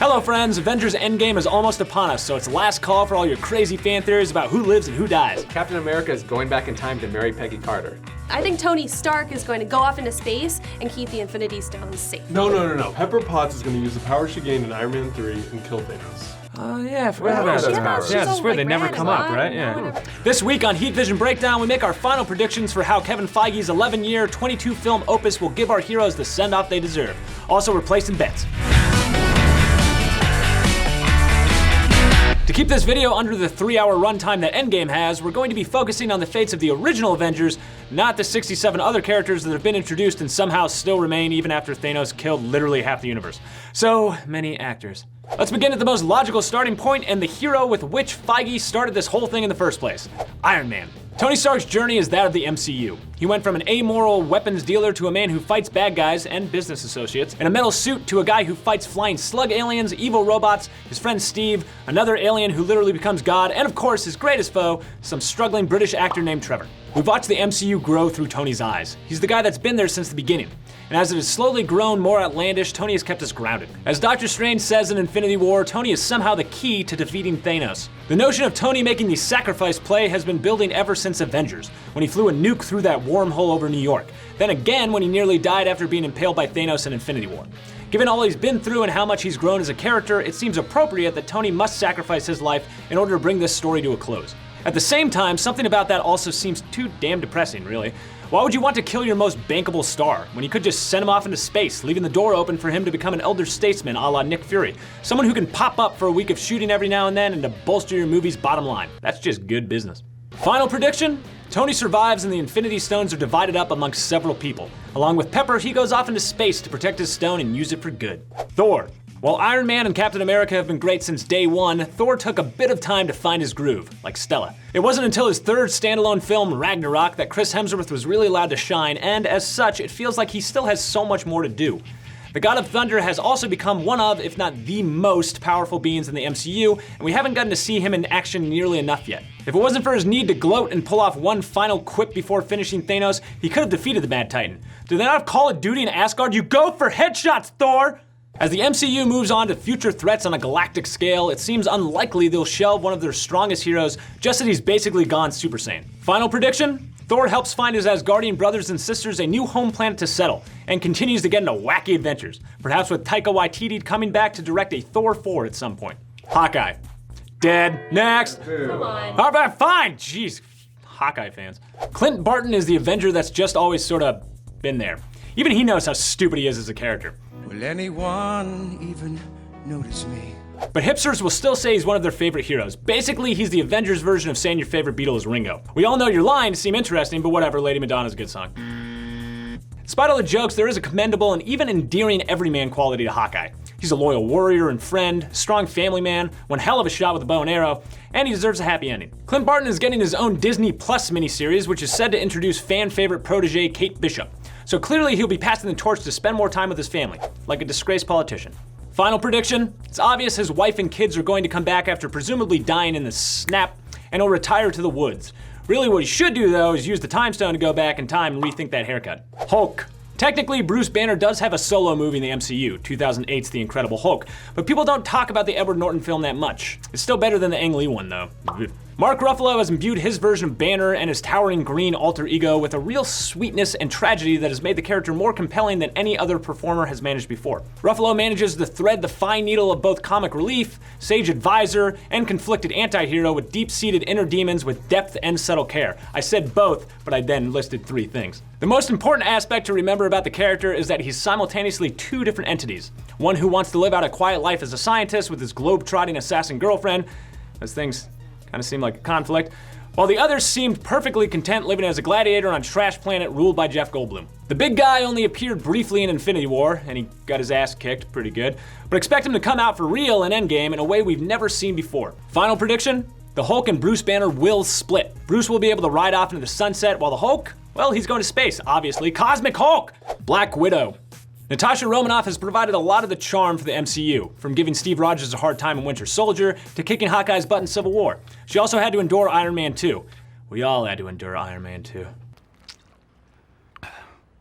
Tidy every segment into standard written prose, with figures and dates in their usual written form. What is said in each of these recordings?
Hello friends, Avengers Endgame is almost upon us, so it's last call for all your crazy fan theories about who lives and who dies. Captain America is going back in time to marry Peggy Carter. I think Tony Stark is going to go off into space and keep the Infinity Stones safe. No. Pepper Potts is going to use the power she gained in Iron Man 3 and kill Thanos. Oh yeah, I forgot about those that. powers. Yeah, I She's swear all, they like, never random, come up, right? Yeah. This week on Heat Vision Breakdown, we make our final predictions for how Kevin Feige's 11-year, 22-film opus will give our heroes the send-off they deserve. Also, we're placing bets. To keep this video under the 3-hour runtime that Endgame has, we're going to be focusing on the fates of the original Avengers, not the 67 other characters that have been introduced and somehow still remain even after Thanos killed literally half the universe. So many actors. Let's begin at the most logical starting point and the hero with which Feige started this whole thing in the first place, Iron Man. Tony Stark's journey is that of the MCU. He went from an amoral weapons dealer to a man who fights bad guys and business associates, in a metal suit to a guy who fights flying slug aliens, evil robots, his friend Steve, another alien who literally becomes God, and of course his greatest foe, some struggling British actor named Trevor. We've watched the MCU grow through Tony's eyes. He's the guy that's been there since the beginning. And as it has slowly grown more outlandish, Tony has kept us grounded. As Doctor Strange says in Infinity War, Tony is somehow the key to defeating Thanos. The notion of Tony making the sacrifice play has been building ever since Avengers, when he flew a nuke through that wormhole over New York. Then again when he nearly died after being impaled by Thanos in Infinity War. Given all he's been through and how much he's grown as a character, it seems appropriate that Tony must sacrifice his life in order to bring this story to a close. At the same time, something about that also seems too damn depressing, really. Why would you want to kill your most bankable star, when you could just send him off into space, leaving the door open for him to become an elder statesman a la Nick Fury? Someone who can pop up for a week of shooting every now and then and to bolster your movie's bottom line. That's just good business. Final prediction? Tony survives and the Infinity Stones are divided up amongst several people. Along with Pepper, he goes off into space to protect his stone and use it for good. Thor. While Iron Man and Captain America have been great since day one, Thor took a bit of time to find his groove, like Stella. It wasn't until his third standalone film, Ragnarok, that Chris Hemsworth was really allowed to shine, and as such, it feels like he still has so much more to do. The God of Thunder has also become one of, if not the most powerful beings in the MCU, and we haven't gotten to see him in action nearly enough yet. If it wasn't for his need to gloat and pull off one final quip before finishing Thanos, he could have defeated the Mad Titan. Do they not have Call of Duty in Asgard? You go for headshots, Thor! As the MCU moves on to future threats on a galactic scale, it seems unlikely they'll shelve one of their strongest heroes just as he's basically gone Super Saiyan. Final prediction? Thor helps find his Asgardian brothers and sisters a new home planet to settle, and continues to get into wacky adventures, perhaps with Taika Waititi coming back to direct a Thor 4 at some point. Hawkeye. Dead. Next. Come on. All right, fine. Jeez, Hawkeye fans. Clint Barton is the Avenger that's just always sort of been there. Even he knows how stupid he is as a character. Will anyone even notice me? But hipsters will still say he's one of their favorite heroes. Basically, he's the Avengers version of saying your favorite Beatle is Ringo. We all know you're lying to seem interesting, but whatever, Lady Madonna's a good song. Despite all the jokes, there is a commendable and even endearing everyman quality to Hawkeye. He's a loyal warrior and friend, strong family man, one hell of a shot with a bow and arrow, and he deserves a happy ending. Clint Barton is getting his own Disney Plus miniseries, which is said to introduce fan favorite protege Kate Bishop. So clearly he'll be passing the torch to spend more time with his family, like a disgraced politician. Final prediction? It's obvious his wife and kids are going to come back after presumably dying in the snap, and he'll retire to the woods. Really what he should do though is use the time stone to go back in time and rethink that haircut. Hulk. Technically, Bruce Banner does have a solo movie in the MCU, 2008's The Incredible Hulk, but people don't talk about the Edward Norton film that much. It's still better than the Ang Lee one though. Mark Ruffalo has imbued his version of Banner and his towering green alter ego with a real sweetness and tragedy that has made the character more compelling than any other performer has managed before. Ruffalo manages to thread the fine needle of both comic relief, sage advisor, and conflicted anti-hero with deep-seated inner demons with depth and subtle care. I said both, but I then listed 3 things. The most important aspect to remember about the character is that he's simultaneously 2 different entities. One who wants to live out a quiet life as a scientist with his globe-trotting assassin girlfriend, as things kind of seem like a conflict, while the other seemed perfectly content living as a gladiator on a trash planet ruled by Jeff Goldblum. The big guy only appeared briefly in Infinity War, and he got his ass kicked pretty good, but expect him to come out for real in Endgame in a way we've never seen before. Final prediction? The Hulk and Bruce Banner will split. Bruce will be able to ride off into the sunset, while the Hulk, well, he's going to space, obviously. Cosmic Hulk! Black Widow. Natasha Romanoff has provided a lot of the charm for the MCU, from giving Steve Rogers a hard time in Winter Soldier to kicking Hawkeye's butt in Civil War. She also had to endure Iron Man 2. We all had to endure Iron Man 2.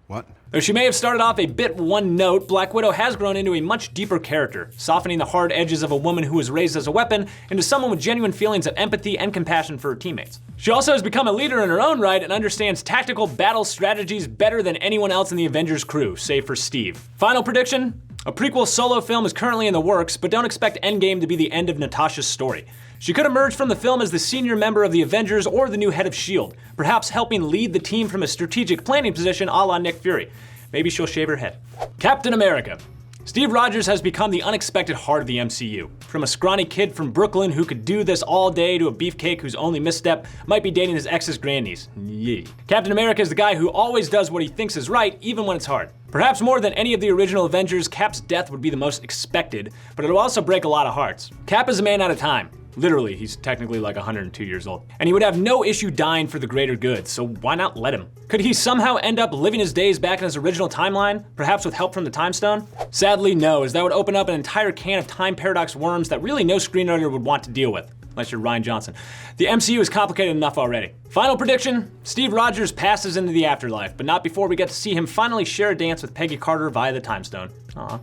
What? Though she may have started off a bit one note, Black Widow has grown into a much deeper character, softening the hard edges of a woman who was raised as a weapon into someone with genuine feelings of empathy and compassion for her teammates. She also has become a leader in her own right and understands tactical battle strategies better than anyone else in the Avengers crew, save for Steve. Final prediction? A prequel solo film is currently in the works, but don't expect Endgame to be the end of Natasha's story. She could emerge from the film as the senior member of the Avengers or the new head of S.H.I.E.L.D., perhaps helping lead the team from a strategic planning position a la Nick Fury. Maybe she'll shave her head. Captain America. Steve Rogers has become the unexpected heart of the MCU. From a scrawny kid from Brooklyn who could do this all day to a beefcake whose only misstep might be dating his ex's grandniece. Yee. Captain America is the guy who always does what he thinks is right, even when it's hard. Perhaps more than any of the original Avengers, Cap's death would be the most expected, but it'll also break a lot of hearts. Cap is a man out of time. Literally, he's technically like 102 years old. And he would have no issue dying for the greater good, so why not let him? Could he somehow end up living his days back in his original timeline, perhaps with help from the Time Stone? Sadly, no, as that would open up an entire can of time paradox worms that really no screenwriter would want to deal with. Unless you're Rian Johnson. The MCU is complicated enough already. Final prediction, Steve Rogers passes into the afterlife, but not before we get to see him finally share a dance with Peggy Carter via the Time Stone. Aw.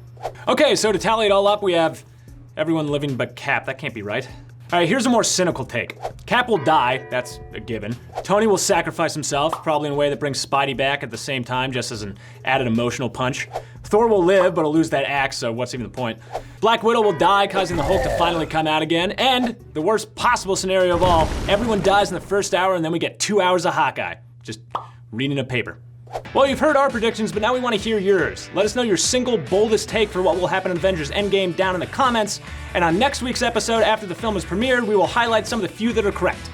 Okay, so to tally it all up, we have everyone living but Cap. That can't be right. All right, here's a more cynical take. Cap will die, that's a given. Tony will sacrifice himself, probably in a way that brings Spidey back at the same time, just as an added emotional punch. Thor will live, but he'll lose that axe, so what's even the point? Black Widow will die, causing the Hulk to finally come out again. And the worst possible scenario of all, everyone dies in the first hour and then we get 2 hours of Hawkeye. Just reading a paper. Well, you've heard our predictions, but now we want to hear yours. Let us know your single boldest take for what will happen in Avengers Endgame down in the comments. And on next week's episode, after the film is premiered, we will highlight some of the few that are correct.